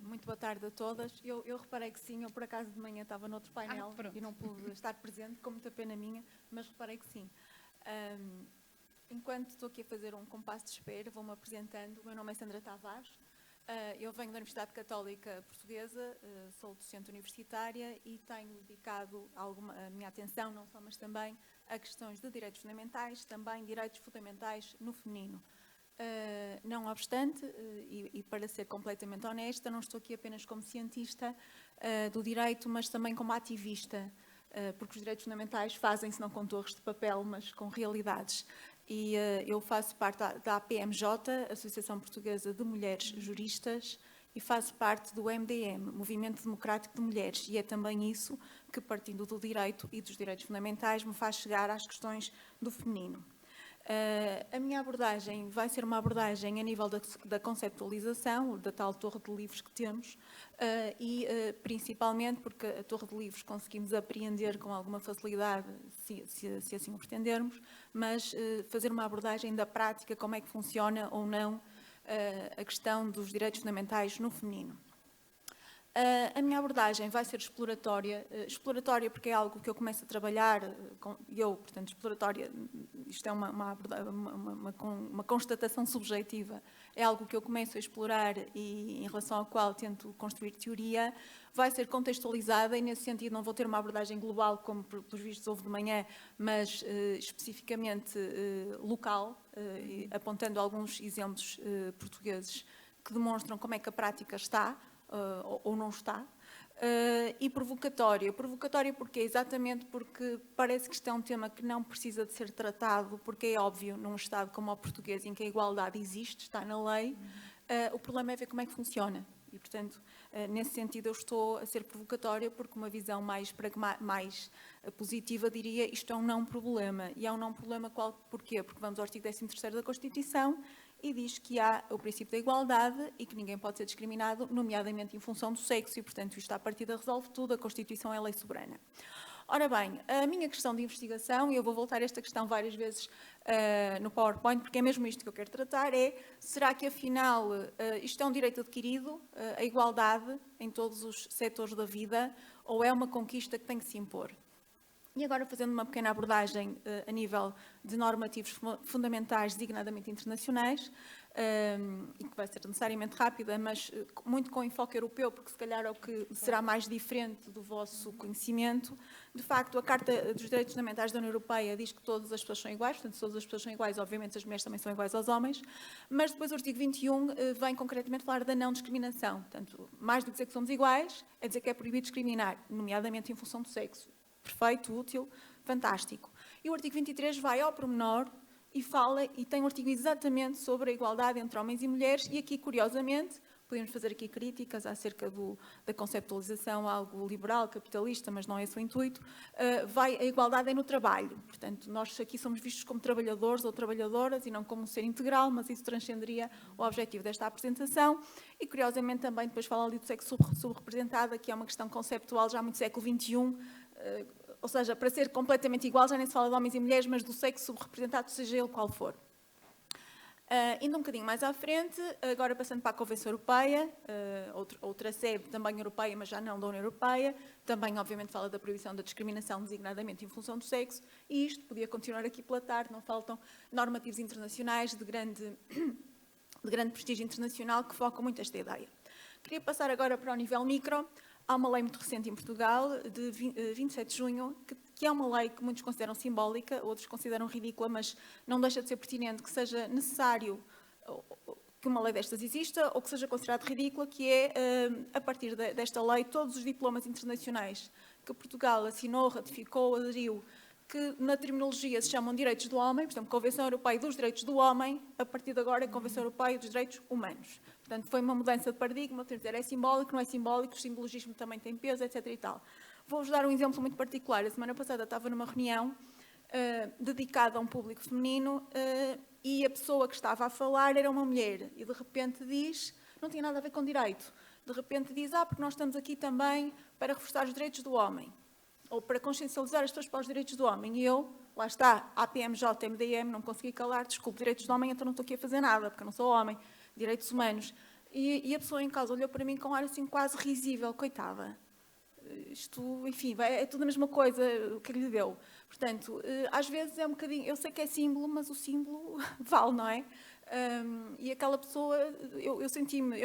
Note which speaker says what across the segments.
Speaker 1: Muito boa tarde a todas. Eu reparei que sim, eu por acaso de manhã estava noutro painel e não pude estar presente, com muita pena minha, mas reparei que sim. Enquanto estou aqui a fazer um compasso de espera, vou-me apresentando. O meu nome é Sandra Tavares, eu venho da Universidade Católica Portuguesa, sou docente universitária e tenho dedicado a minha atenção, não só, mas também a questões de direitos fundamentais, também direitos fundamentais no feminino. Não obstante, e para ser completamente honesta, não estou aqui apenas como cientista do direito, mas também como ativista, porque os direitos fundamentais fazem-se não com torres de papel, mas com realidades. E eu faço parte da APMJ, Associação Portuguesa de Mulheres Juristas, e faço parte do MDM, Movimento Democrático de Mulheres, e é também isso que, partindo do direito e dos direitos fundamentais, me faz chegar às questões do feminino. A minha abordagem vai ser uma abordagem a nível da conceptualização, da tal torre de livros que temos, e principalmente porque a torre de livros conseguimos apreender com alguma facilidade, se assim o pretendermos, mas fazer uma abordagem da prática, como é que funciona ou não a questão dos direitos fundamentais no feminino. A minha abordagem vai ser exploratória porque é algo que eu começo a trabalhar, portanto, exploratória, isto é uma constatação subjetiva, é algo que eu começo a explorar e em relação ao qual tento construir teoria, vai ser contextualizada e nesse sentido não vou ter uma abordagem global, como pelos vistos houve de manhã, mas especificamente local, apontando alguns exemplos portugueses que demonstram como é que a prática está, ou não está, e provocatória. Provocatória porque exatamente porque parece que isto é um tema que não precisa de ser tratado, porque é óbvio, num Estado como o português, em que a igualdade existe, está na lei, o problema é ver como é que funciona. E, portanto, nesse sentido eu estou a ser provocatória porque uma visão mais positiva diria isto é um não problema. E é um não problema porquê? Porque vamos ao artigo 13º da Constituição e diz que há o princípio da igualdade e que ninguém pode ser discriminado, nomeadamente em função do sexo, e, portanto, isto à partida resolve tudo, a Constituição é a lei soberana. Ora bem, a minha questão de investigação, e eu vou voltar a esta questão várias vezes no PowerPoint, porque é mesmo isto que eu quero tratar, será que afinal isto é um direito adquirido, a igualdade em todos os setores da vida, ou é uma conquista que tem que se impor? E agora, fazendo uma pequena abordagem a nível de normativos fundamentais, designadamente internacionais, e que vai ser necessariamente rápida, mas muito com enfoque europeu, porque se calhar é o que será mais diferente do vosso conhecimento. De facto, a Carta dos Direitos Fundamentais da União Europeia diz que todas as pessoas são iguais, portanto, se todas as pessoas são iguais, obviamente as mulheres também são iguais aos homens, mas depois o artigo 21 vem concretamente falar da não discriminação. Portanto, mais do que dizer que somos iguais, é dizer que é proibido discriminar, nomeadamente em função do sexo. Perfeito, útil, fantástico. E o artigo 23 vai ao pormenor e fala, e tem um artigo exatamente sobre a igualdade entre homens e mulheres, e aqui, curiosamente, podemos fazer aqui críticas acerca da conceptualização algo liberal, capitalista, mas não é esse o intuito, a igualdade é no trabalho. Portanto, nós aqui somos vistos como trabalhadores ou trabalhadoras e não como um ser integral, mas isso transcenderia o objetivo desta apresentação. E, curiosamente, também depois fala ali do sexo subrepresentado, que é uma questão conceptual já muito século XXI, ou seja, para ser completamente igual, já nem se fala de homens e mulheres, mas do sexo subrepresentado, seja ele qual for. Indo um bocadinho mais à frente, agora passando para a Convenção Europeia, outra sede também europeia, mas já não da União Europeia, também obviamente fala da proibição da discriminação designadamente em função do sexo, e isto podia continuar aqui pela tarde, não faltam normativos internacionais de grande prestígio internacional que focam muito esta ideia. Queria passar agora para o nível micro. Há uma lei muito recente em Portugal, de 27 de junho, que é uma lei que muitos consideram simbólica, outros consideram ridícula, mas não deixa de ser pertinente que seja necessário que uma lei destas exista ou que seja considerado ridícula, que é, a partir desta lei, todos os diplomas internacionais que Portugal assinou, ratificou, aderiu, que na terminologia se chamam direitos do homem, por exemplo, Convenção Europeia dos Direitos do Homem, a partir de agora é Convenção Europeia dos Direitos Humanos. Portanto, foi uma mudança de paradigma, dizer, é simbólico, não é simbólico, o simbologismo também tem peso, etc. e tal. Vou-vos dar um exemplo muito particular. A semana passada estava numa reunião dedicada a um público feminino e a pessoa que estava a falar era uma mulher e de repente diz, não tinha nada a ver com direito, de repente diz, porque nós estamos aqui também para reforçar os direitos do homem, ou para consciencializar as pessoas para os direitos do homem. E eu, lá está, APMJ, MDM, não consegui calar, desculpe, direitos do homem, então não estou aqui a fazer nada, porque eu não sou homem, direitos humanos. e a pessoa em causa olhou para mim com um ar assim quase risível, coitada. Isto, enfim, é tudo a mesma coisa, o que lhe deu. Portanto, às vezes é um bocadinho, eu sei que é símbolo, mas o símbolo vale, não é? E aquela pessoa, eu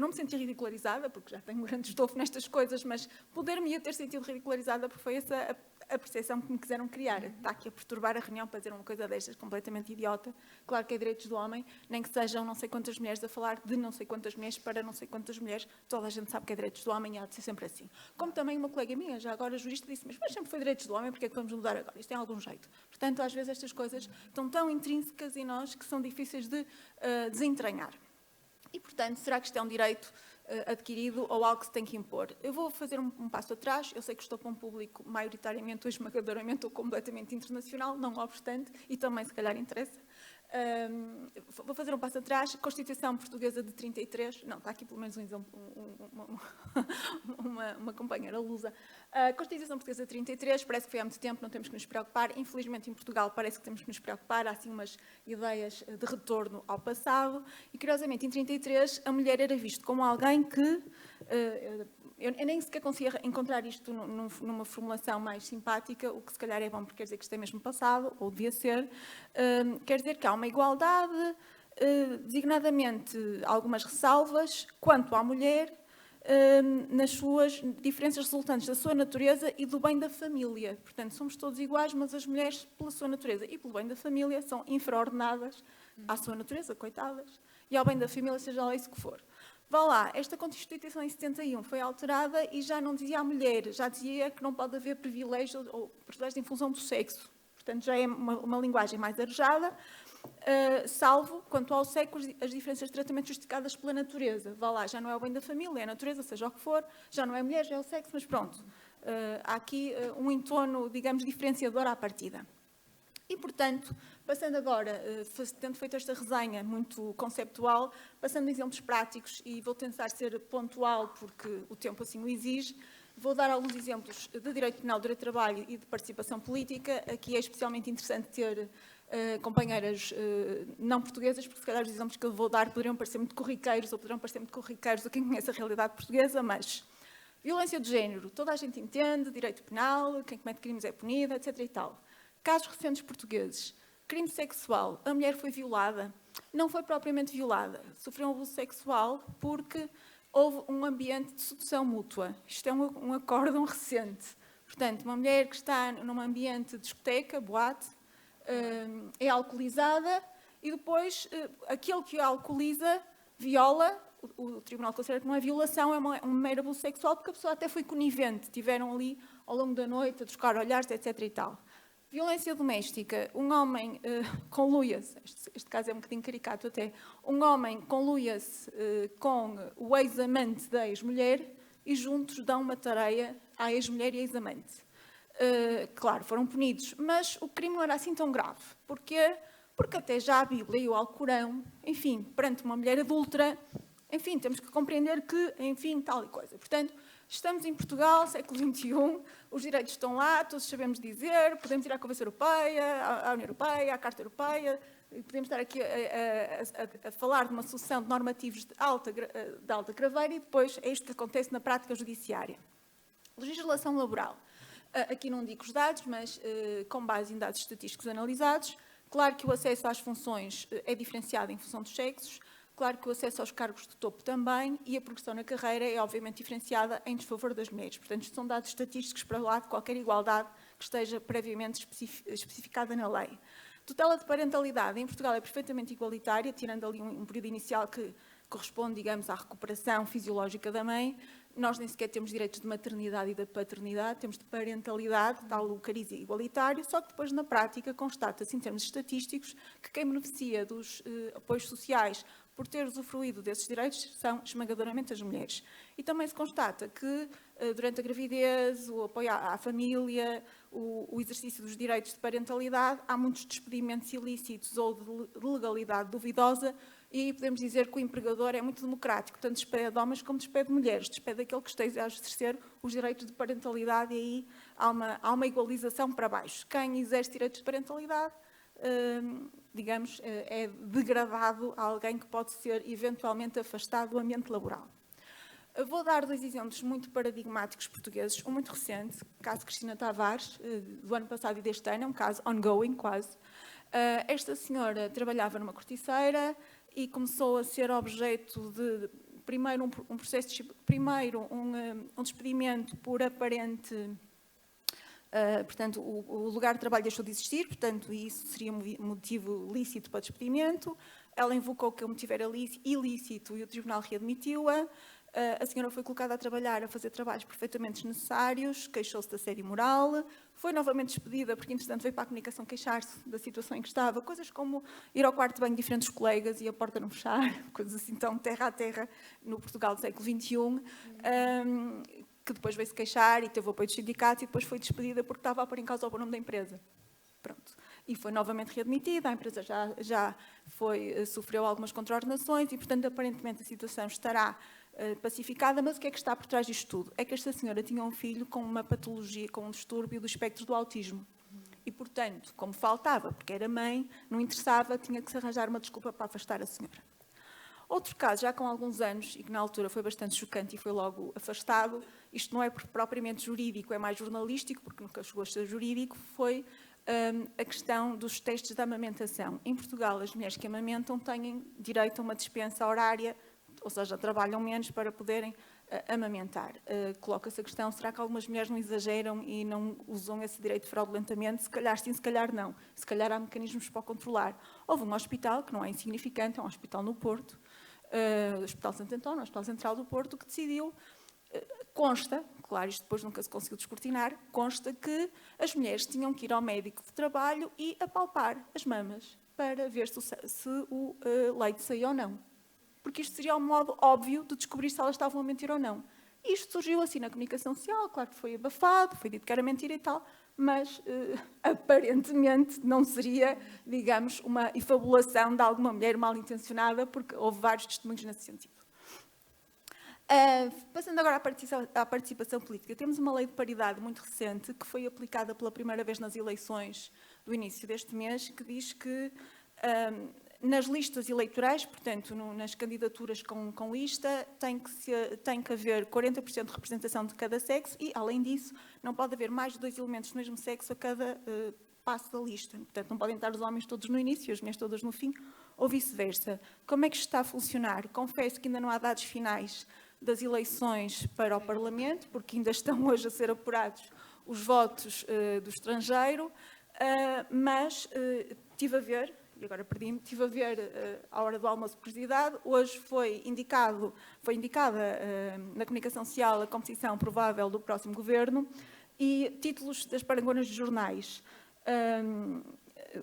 Speaker 1: não me senti ridicularizada, porque já tenho um grande estofo nestas coisas, mas poder-me ter sentido ridicularizada porque foi essa a percepção que me quiseram criar. Está aqui a perturbar a reunião para dizer uma coisa destas, completamente idiota. Claro que é direitos do homem, nem que sejam não sei quantas mulheres a falar de não sei quantas mulheres para não sei quantas mulheres. Toda a gente sabe que é direitos do homem e há de ser sempre assim. Como também uma colega minha, já agora jurista, disse, mas sempre foi direitos do homem, porque é que vamos mudar agora? Isto tem algum jeito. Portanto, às vezes estas coisas estão tão intrínsecas em nós que são difíceis de desentranhar. E, portanto, será que isto é um direito adquirido ou algo que se tem que impor? Eu vou fazer um passo atrás. Eu sei que estou para um público maioritariamente ou esmagadoramente ou completamente internacional, não obstante, e também se calhar interessa. Vou fazer um passo atrás. Constituição Portuguesa de 33, não, está aqui pelo menos um exemplo, uma companheira lusa. A Constituição Portuguesa de 33 parece que foi há muito tempo, não temos que nos preocupar. Infelizmente, em Portugal, parece que temos que nos preocupar. Há, assim, umas ideias de retorno ao passado. E, curiosamente, em 33, a mulher era vista como alguém que... Eu nem sequer conseguia encontrar isto numa formulação mais simpática, o que se calhar é bom, porque quer dizer que isto é mesmo passado, ou devia ser. Quer dizer que há uma igualdade, designadamente algumas ressalvas, quanto à mulher, nas suas diferenças resultantes da sua natureza e do bem da família. Portanto, somos todos iguais, mas as mulheres, pela sua natureza e pelo bem da família, são infraordenadas à sua natureza, coitadas, e ao bem da família, seja lá isso que for. Vá lá, esta Constituição em 71 foi alterada e já não dizia à mulher, já dizia que não pode haver privilégio ou privilégio em função do sexo. Portanto, já é uma linguagem mais arejada, salvo, quanto ao sexo, as diferenças de tratamento justificadas pela natureza. Vá lá, já não é o bem da família, é a natureza, seja o que for, já não é mulher, já é o sexo, mas pronto. Há aqui um entono, digamos, diferenciador à partida. E, portanto, passando agora, tendo feito esta resenha muito conceptual, passando a exemplos práticos, e vou tentar ser pontual porque o tempo assim o exige, vou dar alguns exemplos de direito penal, direito de trabalho e de participação política. Aqui é especialmente interessante ter companheiras não portuguesas, porque se calhar os exemplos que eu vou dar poderiam parecer muito corriqueiros, ou poderão parecer muito corriqueiros a quem conhece a realidade portuguesa, mas violência de género, toda a gente entende, direito penal, quem comete crimes é punido, etc. e tal. Casos recentes portugueses. Crime sexual. A mulher foi violada. Não foi propriamente violada. Sofreu um abuso sexual porque houve um ambiente de sedução mútua. Isto é um acórdão recente. Portanto, uma mulher que está num ambiente de discoteca, boate, é alcoolizada e depois aquele que a alcooliza viola. O tribunal considera que não é violação, é um mero abuso sexual porque a pessoa até foi conivente. Tiveram ali ao longo da noite a trocar olhares, etc. e tal. Violência doméstica, um homem conluia-se, este caso é um bocadinho caricato até, um homem conluia-se com o ex-amante da ex-mulher e juntos dão uma tareia à ex-mulher e ex-amante. Claro, foram punidos, mas o crime não era assim tão grave. Porquê? Porque até já a Bíblia e o Alcorão, enfim, perante uma mulher adúltera, enfim, temos que compreender que, enfim, tal e coisa. Portanto, estamos em Portugal, século XXI, os direitos estão lá, todos sabemos dizer, podemos ir à Convenção Europeia, à União Europeia, à Carta Europeia, e podemos estar aqui a falar de uma sucessão de normativos de alta craveira e depois é isto que acontece na prática judiciária. Legislação laboral. Aqui não digo os dados, mas com base em dados estatísticos analisados, claro que o acesso às funções é diferenciado em função dos sexos, claro que o acesso aos cargos de topo também e a progressão na carreira é obviamente diferenciada em desfavor das mulheres. Portanto, isto são dados estatísticos para lá de qualquer igualdade que esteja previamente especificada na lei. Tutela de parentalidade em Portugal é perfeitamente igualitária, tirando ali um período inicial que corresponde, digamos, à recuperação fisiológica da mãe. Nós nem sequer temos direitos de maternidade e de paternidade, temos de parentalidade, tal o cariz igualitário, só que depois na prática constata-se em termos estatísticos que quem beneficia dos apoios sociais por ter usufruído desses direitos são esmagadoramente as mulheres. E também se constata que durante a gravidez, o apoio à família, o exercício dos direitos de parentalidade, há muitos despedimentos ilícitos ou de legalidade duvidosa e podemos dizer que o empregador é muito democrático, tanto despede de homens como despede de mulheres, despede aquele que esteja a exercer os direitos de parentalidade e aí há uma igualização para baixo. Quem exerce direitos de parentalidade digamos, é degradado a alguém que pode ser eventualmente afastado do ambiente laboral. Vou dar 2 exemplos muito paradigmáticos portugueses. Um muito recente, o caso de Cristina Tavares, do ano passado e deste ano, é um caso ongoing quase. Esta senhora trabalhava numa corticeira e começou a ser objeto de, primeiro, um despedimento por aparente... portanto, o lugar de trabalho deixou de existir, portanto, isso seria motivo lícito para despedimento. Ela invocou que o motivo era ilícito e o tribunal readmitiu-a. A senhora foi colocada a trabalhar, a fazer trabalhos perfeitamente desnecessários, queixou-se de assédio moral, foi novamente despedida, porque, entretanto, veio para a comunicação queixar-se da situação em que estava, coisas como ir ao quarto de banho de diferentes colegas e a porta não fechar, coisas assim tão terra a terra no Portugal do século XXI, que depois veio-se queixar e teve o apoio dos sindicatos e depois foi despedida porque estava a pôr em causa o nome da empresa. Pronto. E foi novamente readmitida, a empresa já sofreu algumas contraordenações e, portanto, aparentemente a situação estará pacificada, mas o que é que está por trás disto tudo? É que esta senhora tinha um filho com uma patologia, com um distúrbio do espectro do autismo. E, portanto, como faltava, porque era mãe, não interessava, tinha que se arranjar uma desculpa para afastar a senhora. Outro caso, já com alguns anos, e que na altura foi bastante chocante e foi logo afastado, isto não é propriamente jurídico, é mais jornalístico, porque nunca chegou a ser jurídico, foi a questão dos testes de amamentação. Em Portugal, as mulheres que amamentam têm direito a uma dispensa horária, ou seja, trabalham menos para poderem amamentar. Coloca-se a questão, será que algumas mulheres não exageram e não usam esse direito fraudulentamente? Se calhar sim, se calhar não. Se calhar há mecanismos para o controlar. Houve um hospital, que não é insignificante, é um hospital no Porto, o Hospital Santo António, o Hospital Central do Porto, que decidiu, consta, claro, isto depois nunca se conseguiu descortinar, consta que as mulheres tinham que ir ao médico de trabalho e apalpar as mamas para ver se o leite saía ou não. Porque isto seria um modo óbvio de descobrir se elas estavam a mentir ou não. E isto surgiu assim na comunicação social, claro que foi abafado, foi dito que era mentira e tal, mas aparentemente não seria, digamos, uma efabulação de alguma mulher mal intencionada, porque houve vários testemunhos nesse sentido. Passando agora à participação política, temos uma lei de paridade muito recente que foi aplicada pela primeira vez nas eleições do início deste mês, que diz que nas listas eleitorais, portanto, nas candidaturas com lista, tem que haver 40% de representação de cada sexo e, além disso, não pode haver mais de 2 elementos do mesmo sexo a cada passo da lista. Portanto, não podem estar os homens todos no início e as mulheres todas no fim, ou vice-versa. Como é que isto está a funcionar? Confesso que ainda não há dados finais das eleições para o Parlamento, porque ainda estão hoje a ser apurados os votos do estrangeiro, mas estive a ver, e agora perdi-me, estive a ver à hora do almoço presidido, hoje foi indicada na comunicação social a composição provável do próximo governo e títulos das parangonas de jornais.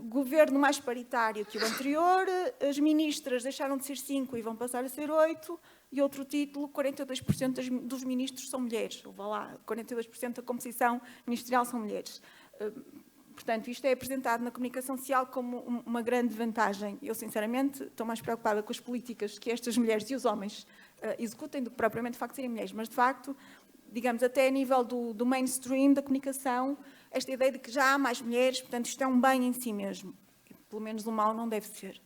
Speaker 1: Governo mais paritário que o anterior, as ministras deixaram de ser 5 e vão passar a ser 8, e outro título, 42% dos ministros são mulheres. Vá lá, 42% da composição ministerial são mulheres. Portanto, isto é apresentado na comunicação social como uma grande vantagem. Eu, sinceramente, estou mais preocupada com as políticas que estas mulheres e os homens executem do que propriamente o facto de serem mulheres. Mas, de facto, digamos, até a nível do mainstream da comunicação, esta ideia de que já há mais mulheres, portanto, isto é um bem em si mesmo. Pelo menos o mal não deve ser.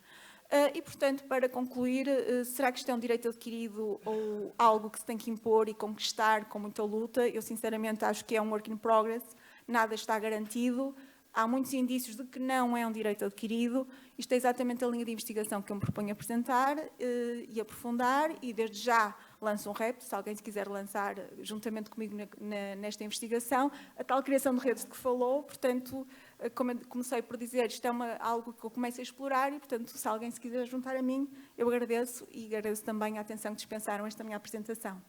Speaker 1: E, portanto, para concluir, será que isto é um direito adquirido ou algo que se tem que impor e conquistar com muita luta? Eu, sinceramente, acho que é um work in progress. Nada está garantido. Há muitos indícios de que não é um direito adquirido. Isto é exatamente a linha de investigação que eu me proponho apresentar e aprofundar, e desde já lanço um repto, se alguém se quiser lançar juntamente comigo nesta investigação, a tal criação de redes de que falou. Portanto, como eu comecei por dizer, isto é algo que eu começo a explorar e, portanto, se alguém se quiser juntar a mim, eu agradeço, e agradeço também a atenção que dispensaram a esta minha apresentação.